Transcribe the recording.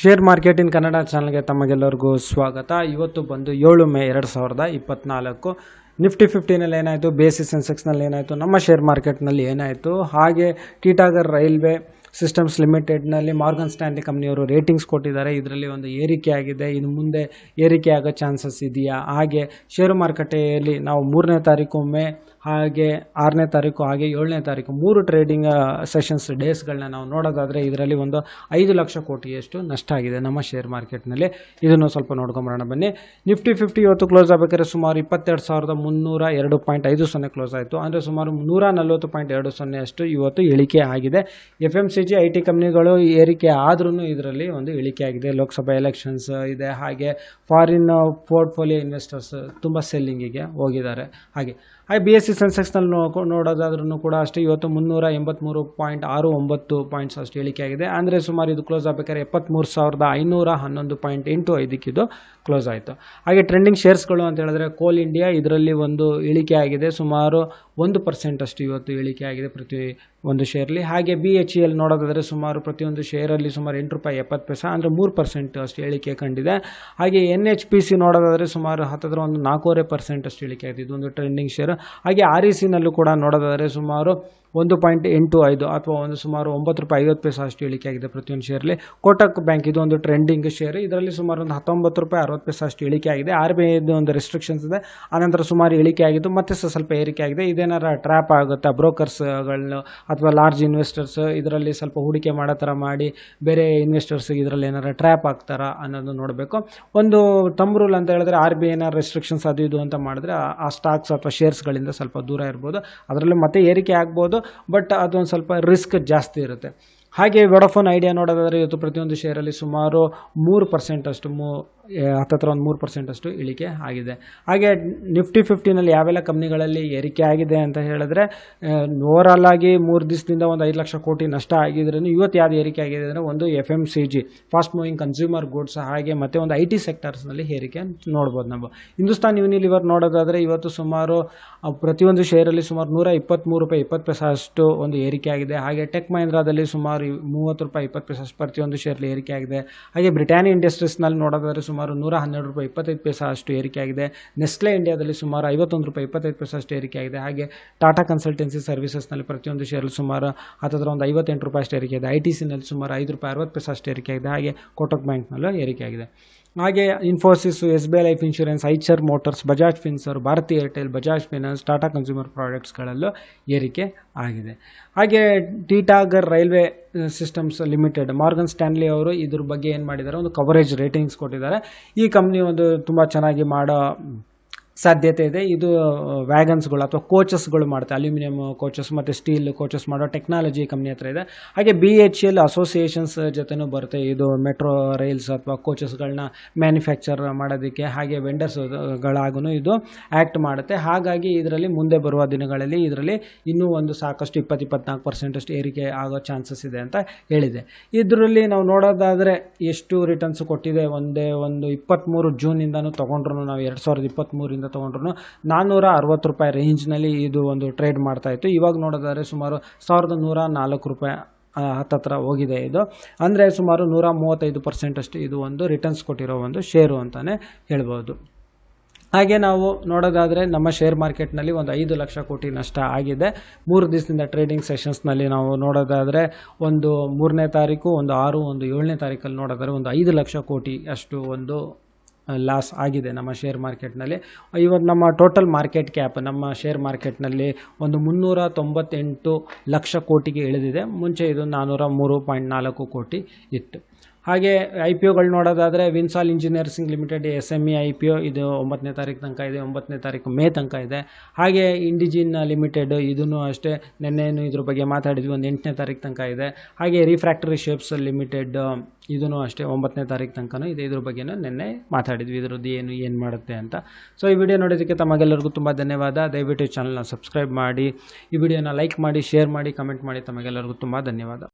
Share market in Kannada ಚಾನಲ್ಗೆ ತಮಗೆಲ್ಲರಿಗೂ ಸ್ವಾಗತ. ಇವತ್ತು ಬಂದು 7 ಮೇ 2024. ನಿಫ್ಟಿ 50ನಲ್ಲಿ ಏನಾಯಿತು, ಬೇಸಿಸ್ ಸೆನ್ಸೆಕ್ಸ್ನಲ್ಲಿ ಏನಾಯಿತು, ನಮ್ಮ ಶೇರ್ ಮಾರ್ಕೆಟ್ನಲ್ಲಿ ಏನಾಯಿತು, ಹಾಗೆ ಟಿಟಾಗರ್ ರೈಲ್ವೆ ಸಿಸ್ಟಮ್ಸ್ ಲಿಮಿಟೆಡ್ನಲ್ಲಿ ಮಾರ್ಗನ್ ಸ್ಟ್ಯಾನ್ಲಿ ಕಂಪ್ನಿಯವರು ರೇಟಿಂಗ್ಸ್ ಕೊಟ್ಟಿದ್ದಾರೆ. ಇದರಲ್ಲಿ ಒಂದು ಏರಿಕೆ ಆಗಿದೆ. ಇನ್ನು ಮುಂದೆ ಏರಿಕೆ ಆಗೋ ಚಾನ್ಸಸ್ ಇದೆಯಾ? ಹಾಗೆ ಷೇರು ಮಾರುಕಟ್ಟೆಯಲ್ಲಿ ನಾವು 3ನೇ ತಾರೀಕು ಮೇ, ಹಾಗೆ 6ನೇ ತಾರೀಕು, ಹಾಗೆ 7ನೇ ತಾರೀಕು 3 ಟ್ರೇಡಿಂಗ್ ಸೆಷನ್ಸ್ ಡೇಸ್ಗಳನ್ನ ನಾವು ನೋಡೋದಾದರೆ ಇದರಲ್ಲಿ ಒಂದು 5 ಲಕ್ಷ ಕೋಟಿಯಷ್ಟು ನಷ್ಟ ಆಗಿದೆ ನಮ್ಮ ಶೇರ್ ಮಾರ್ಕೆಟ್ನಲ್ಲಿ. ಇದನ್ನು ಸ್ವಲ್ಪ ನೋಡ್ಕೊಂಬರೋಣ ಬನ್ನಿ. ನಿಫ್ಟಿ 50 ಇವತ್ತು ಕ್ಲೋಸ್ ಆಗಬೇಕಾದ್ರೆ ಸುಮಾರು 22,302.50 ಕ್ಲೋಸ್ ಆಯಿತು. ಅಂದರೆ ಸುಮಾರು 140.20 ಅಷ್ಟು ಇವತ್ತು ಇಳಿಕೆ ಆಗಿದೆ. FMCG IT ಕಂಪ್ನಿಗಳು ಏರಿಕೆ ಆದ್ರೂ ಇದರಲ್ಲಿ ಒಂದು ಇಳಿಕೆ ಆಗಿದೆ. ಲೋಕಸಭಾ ಎಲೆಕ್ಷನ್ಸ್ ಇದೆ, ಹಾಗೆ ಫಾರಿನ್ ಪೋರ್ಟ್ಫೋಲಿಯೋ ಇನ್ವೆಸ್ಟರ್ಸ್ ತುಂಬ ಸೆಲ್ಲಿಂಗಿಗೆ ಹೋಗಿದ್ದಾರೆ. ಹಾಗೆ BSE ಸೆನ್ಸೆಕ್ಸ್ನಲ್ಲಿ ನೋಡೋದಾದ್ರೂ ಕೂಡ ಅಷ್ಟೇ ಇವತ್ತು 383.69 ಪಾಯಿಂಟ್ಸ್ ಅಷ್ಟು ಇಳಿಕೆ ಆಗಿದೆ. ಅಂದರೆ ಸುಮಾರು ಇದು ಕ್ಲೋಸ್ ಆಗಬೇಕಾದ್ರೆ 73,511.85 ಇದು ಕ್ಲೋಸ್ ಆಯಿತು. ಹಾಗೆ ಟ್ರೆಂಡಿಂಗ್ ಶೇರ್ಸ್ಗಳು ಅಂತ ಹೇಳಿದ್ರೆ ಕೋಲ್ ಇಂಡಿಯಾ, ಇದರಲ್ಲಿ ಒಂದು ಇಳಿಕೆ ಆಗಿದೆ. ಸುಮಾರು 1% ಅಷ್ಟು ಇವತ್ತು ಇಳಿಕೆ ಆಗಿದೆ ಪ್ರತಿ ಒಂದು ಶೇರ್ಲಿ. ಹಾಗೆ BHEL ನೋಡೋದಾದರೆ ಸುಮಾರು ಪ್ರತಿಯೊಂದು ಶೇರಲ್ಲಿ ಸುಮಾರು ₹8.70, ಅಂದರೆ 3% ಅಷ್ಟು ಇಳಿಕೆ ಕಂಡಿದೆ. ಹಾಗೆ NHPC ನೋಡೋದಾದರೆ ಸುಮಾರು ಹತ್ತಿರ ಒಂದು 4.5% ಅಷ್ಟು ಇಳಿಕೆ ಆಗಿದೆ. ಇದೊಂದು ಟ್ರೆಂಡಿಂಗ್ ಶೇರ್. ಹಾಗೆ RECನಲ್ಲೂ ಕೂಡ ನೋಡೋದಾದರೆ ಸುಮಾರು 1.85 ಅಥವಾ ಒಂದು ಸುಮಾರು ₹9.50 ಅಷ್ಟು ಇಳಿಕೆ ಆಗಿದೆ ಪ್ರತಿಯೊಂದು ಶೇರ್ಲಿ. ಕೋಟಕ್ ಬ್ಯಾಂಕ್ ಇದು ಒಂದು ಟ್ರೆಂಡಿಂಗ್ ಶೇರ್. ಇದರಲ್ಲಿ ಸುಮಾರು ಒಂದು ₹19.60 ಅಷ್ಟು ಇಳಿಕೆ ಆಗಿದೆ. RBI ಒಂದು ರೆಸ್ಟ್ರಿಕ್ಷನ್ಸ್ ಇದೆ, ಆನಂತರ ಸುಮಾರು ಇಳಿಕೆ ಆಗಿದ್ದು ಮತ್ತೆ ಸ್ವಲ್ಪ ಏರಿಕೆ ಆಗಿದೆ. ಇದೇನಾರ ಟ್ರ್ಯಾಪ್ ಆಗುತ್ತಾ ಬ್ರೋಕರ್ಸ್ಗಳನ್ನ ಅಥವಾ ಲಾರ್ಜ್ ಇನ್ವೆಸ್ಟರ್ಸ್ ಇದರಲ್ಲಿ ಸ್ವಲ್ಪ ಹೂಡಿಕೆ ಮಾಡೋ ಥರ ಮಾಡಿ ಬೇರೆ ಇನ್ವೆಸ್ಟರ್ಸ್ಗೆ ಇದರಲ್ಲಿ ಏನಾರ ಟ್ರ್ಯಾಪ್ ಆಗ್ತಾರಾ ಅನ್ನೋದು ನೋಡಬೇಕು. ಒಂದು ತಮ್ ರೂಲ್ ಅಂತ ಹೇಳಿದ್ರೆ RBI ಏನಾರು ರೆಸ್ಟ್ರಿಕ್ಷನ್ಸ್ ಅದು ಇದು ಅಂತ ಮಾಡಿದ್ರೆ ಆ ಸ್ಟಾಕ್ಸ್ ಅಥವಾ ಶೇರ್ಸ್ಗಳಿಂದ ಸ್ವಲ್ಪ ದೂರ ಇರ್ಬೋದು. ಅದರಲ್ಲಿ ಮತ್ತೆ ಏರಿಕೆ ಆಗ್ಬೋದು, ಬಟ್ ಅದೊಂದು ಸ್ವಲ್ಪ ರಿಸ್ಕ್ ಜಾಸ್ತಿ ಇರುತ್ತೆ. ಹಾಗೆ ವೋಡಾಫೋನ್ ಐಡಿಯಾ ನೋಡೋದಾದರೆ ಇವತ್ತು ಪ್ರತಿಯೊಂದು ಶೇರಲ್ಲಿ ಸುಮಾರು 3% ಅಷ್ಟು ಹತ್ತಿರ ಒಂದು 3% ಅಷ್ಟು ಇಳಿಕೆ ಆಗಿದೆ. ಹಾಗೆ ನಿಫ್ಟಿ 50ನಲ್ಲಿ ಯಾವೆಲ್ಲ ಕಂಪ್ನಿಗಳಲ್ಲಿ ಏರಿಕೆ ಆಗಿದೆ ಅಂತ ಹೇಳಿದ್ರೆ ಓವರಾಲ್ ಆಗಿ 3 ದಿವಸದಿಂದ ಒಂದು 5 ಲಕ್ಷ ಕೋಟಿ ನಷ್ಟ ಆಗಿದ್ರೂ ಇವತ್ತು ಯಾವುದು ಏರಿಕೆ ಆಗಿದೆ ಅಂದರೆ ಒಂದು FMCG, fast moving consumer goods, ಹಾಗೆ ಮತ್ತು ಒಂದು IT ಸೆಕ್ಟರ್ಸ್ನಲ್ಲಿ ಏರಿಕೆ ನೋಡ್ಬೋದು ನಾವು. ಹಿಂದೂಸ್ತಾನ್ ಯೂನಿಲಿವರ್ ನೋಡೋದಾದರೆ ಇವತ್ತು ಸುಮಾರು ಪ್ರತಿಯೊಂದು ಶೇರಲ್ಲಿ ಸುಮಾರು ₹123.20 ಅಷ್ಟು ಒಂದು ಏರಿಕೆ ಆಗಿದೆ. ಹಾಗೆ ಟೆಕ್ ಮಹೀಂದ್ರಾದಲ್ಲಿ ಸುಮಾರು ₹30.20 ಅಷ್ಟು ಪ್ರತಿಯೊಂದು ಶೇರ್ಲಿ ಏರಿಕೆ ಆಗಿದೆ. ಹಾಗೆ ಬ್ರಿಟಾನಿಯಾ ಇಂಡಸ್ಟ್ರೀಸ್ನಲ್ಲಿ ನೋಡೋದಾದರೆ ಸುಮಾರು ₹112.25 ಅಷ್ಟು ಏರಿಕೆ ಆಗಿದೆ. ನೆಸ್ಲೆ ಇಂಡಿಯಾದಲ್ಲಿ ಸುಮಾರು ₹51.25 ಅಷ್ಟು ಏರಿಕೆ ಆಗಿದೆ. ಹಾಗೆ ಟಾಟಾ ಕನ್ಸಲ್ಟೆನ್ಸಿ ಸರ್ವಿಸಸ್ನಲ್ಲಿ ಪ್ರತಿಯೊಂದು ಶೇರ್ಲು ಸುಮಾರು ಹತ್ತಿರ ಒಂದು ₹58 ಅಷ್ಟು ಏರಿಕೆ ಆಗಿದೆ. ITCನಲ್ಲಿ ಸುಮಾರು ₹5.60 ಅಷ್ಟು ಏರಿಕೆ ಆಗಿದೆ. ಹಾಗೆ ಕೋಟಕ್ ಬ್ಯಾಂಕ್ನಲ್ಲೂ ಏರಿಕೆ ಆಗಿದೆ. ಹಾಗೆ Infosys, SBI life insurance, Eicher motors, Bajaj Finserv, Bharti Airtel, Bajaj finance, Tata consumer ಪ್ರಾಡಕ್ಟ್ಸ್ಗಳಲ್ಲೂ ಏರಿಕೆ ಆಗಿದೆ. ಹಾಗೆ Titagarh railway systems limited, Morgan Stanley ಅವರು ಇದ್ರ ಬಗ್ಗೆ ಏನು ಮಾಡಿದ್ದಾರೆ, ಒಂದು ಕವರೇಜ್ ರೇಟಿಂಗ್ಸ್ ಕೊಟ್ಟಿದ್ದಾರೆ. ಈ ಕಂಪ್ನಿ ಒಂದು ತುಂಬ ಚೆನ್ನಾಗಿ ಮಾಡೋ ಸಾಧ್ಯತೆ ಇದೆ. ಇದು ವ್ಯಾಗನ್ಸ್ಗಳು ಅಥವಾ ಕೋಚಸ್ಗಳು ಮಾಡುತ್ತೆ, ಅಲ್ಯೂಮಿನಿಯಂ ಕೋಚಸ್ ಮತ್ತು ಸ್ಟೀಲ್ ಕೋಚಸ್ ಮಾಡೋ ಟೆಕ್ನಾಲಜಿ ಕಂಪ್ನಿ ಹತ್ರ ಇದೆ. ಹಾಗೆ BHEL ಅಸೋಸಿಯೇಷನ್ಸ್ ಜೊತೆನೂ ಬರುತ್ತೆ. ಇದು ಮೆಟ್ರೋ ರೈಲ್ಸ್ ಅಥವಾ ಕೋಚಸ್ಗಳನ್ನ ಮ್ಯಾನುಫ್ಯಾಕ್ಚರ್ ಮಾಡೋದಕ್ಕೆ, ಹಾಗೆ ವೆಂಡರ್ಸ್ಗಳಾಗೂ ಇದು ಆ್ಯಕ್ಟ್ ಮಾಡುತ್ತೆ. ಹಾಗಾಗಿ ಇದರಲ್ಲಿ ಮುಂದೆ ಬರುವ ದಿನಗಳಲ್ಲಿ ಇದರಲ್ಲಿ ಇನ್ನೂ ಒಂದು ಸಾಕಷ್ಟು 20-24% ಅಷ್ಟು ಏರಿಕೆ ಆಗೋ ಚಾನ್ಸಸ್ ಇದೆ ಅಂತ ಹೇಳಿದೆ. ಇದರಲ್ಲಿ ನಾವು ನೋಡೋದಾದರೆ ಎಷ್ಟು ರಿಟರ್ನ್ಸ್ ಕೊಟ್ಟಿದೆ, ಒಂದು 23 ಜೂನಿಂದನೂ ತೊಗೊಂಡ್ರು, ನಾವು 2023 ತೊಗೊಂಡ್ರು ₹460 ರೇಂಜ್ನಲ್ಲಿ ಇದು ಒಂದು ಟ್ರೇಡ್ ಮಾಡ್ತಾ ಇತ್ತು. ಇವಾಗ ನೋಡೋದಾದ್ರೆ ಸುಮಾರು ₹1,104 ಹತ್ತಿರ ಹೋಗಿದೆ. ಇದು ಅಂದರೆ ಸುಮಾರು 135% ಅಷ್ಟು ಇದು ಒಂದು ರಿಟರ್ನ್ಸ್ ಕೊಟ್ಟಿರೋ ಒಂದು ಶೇರು ಅಂತಲೇ ಹೇಳ್ಬೋದು. ಹಾಗೆ ನಾವು ನೋಡೋದಾದರೆ ನಮ್ಮ ಶೇರ್ ಮಾರ್ಕೆಟ್ನಲ್ಲಿ ಒಂದು 5 ಲಕ್ಷ ಕೋಟಿ ನಷ್ಟ ಆಗಿದೆ. 3 ದಿವಸದಿಂದ ಟ್ರೇಡಿಂಗ್ ಸೆಷನ್ಸ್ನಲ್ಲಿ ನಾವು ನೋಡೋದಾದರೆ ಒಂದು 3ನೇ ತಾರೀಕು, ಒಂದು 6, ಒಂದು 7ನೇ ತಾರೀಕಲ್ಲಿ ನೋಡೋದಾದರೆ ಒಂದು 5 ಲಕ್ಷ ಕೋಟಿ ಅಷ್ಟು ಒಂದು ಲಾಸ್ ಆಗಿದೆ ನಮ್ಮ ಶೇರ್ ಮಾರ್ಕೆಟ್ನಲ್ಲಿ. ಇವತ್ತು ನಮ್ಮ ಟೋಟಲ್ ಮಾರ್ಕೆಟ್ ಕ್ಯಾಪ್ ನಮ್ಮ ಶೇರ್ ಮಾರ್ಕೆಟ್ನಲ್ಲಿ ಒಂದು 398 ಲಕ್ಷ ಕೋಟಿಗೆ ಇಳಿದಿದೆ. ಮುಂಚೆ ಇದು 403.4 ಕೋಟಿ ಇತ್ತು. ಹಾಗೆ IPOಗಳು ನೋಡೋದಾದರೆ ವಿನ್ಸಾಲ್ ಇಂಜಿನಿಯರ್ಸಿಂಗ್ ಲಿಮಿಟೆಡ್ SME IPO ಇದು 9ನೇ ತಾರೀಕು ತನಕ ಇದೆ, 9ನೇ ತಾರೀಕು ಮೇ ತನಕ ಇದೆ. ಹಾಗೆ ಇಂಡಿಜಿನ್ ಲಿಮಿಟೆಡ್ ಇದನ್ನು ಅಷ್ಟೇ ನಿನ್ನೆನೂ ಇದ್ರ ಬಗ್ಗೆ ಮಾತಾಡಿದ್ವಿ, ಒಂದು 8ನೇ ತಾರೀಕು ತನಕ ಇದೆ. ಹಾಗೆ ರಿಫ್ರ್ಯಾಕ್ಟರಿ ಶೇಪ್ಸ್ ಲಿಮಿಟೆಡ್ ಇದನ್ನು ಅಷ್ಟೇ 9ನೇ ತಾರೀಕು ತನಕ ಇದೆ. ಇದ್ರ ಬಗ್ಗೆನೂ ನಿನ್ನೆ ಮಾತಾಡಿದ್ವಿ, ಇದ್ರದ್ದು ಏನು ಮಾಡುತ್ತೆ ಅಂತ. ಸೊ ಈ ವಿಡಿಯೋ ನೋಡೋದಕ್ಕೆ ತಮಗೆಲ್ಲರಿಗೂ ತುಂಬ ಧನ್ಯವಾದ. ದಯವಿಟ್ಟು ಚಾನಲ್ನ ಸಬ್ಸ್ಕ್ರೈಬ್ ಮಾಡಿ, ಈ ವಿಡಿಯೋನ ಲೈಕ್ ಮಾಡಿ, ಶೇರ್ ಮಾಡಿ, ಕಮೆಂಟ್ ಮಾಡಿ. ತಮಗೆಲ್ಲರಿಗೂ ತುಂಬ ಧನ್ಯವಾದ.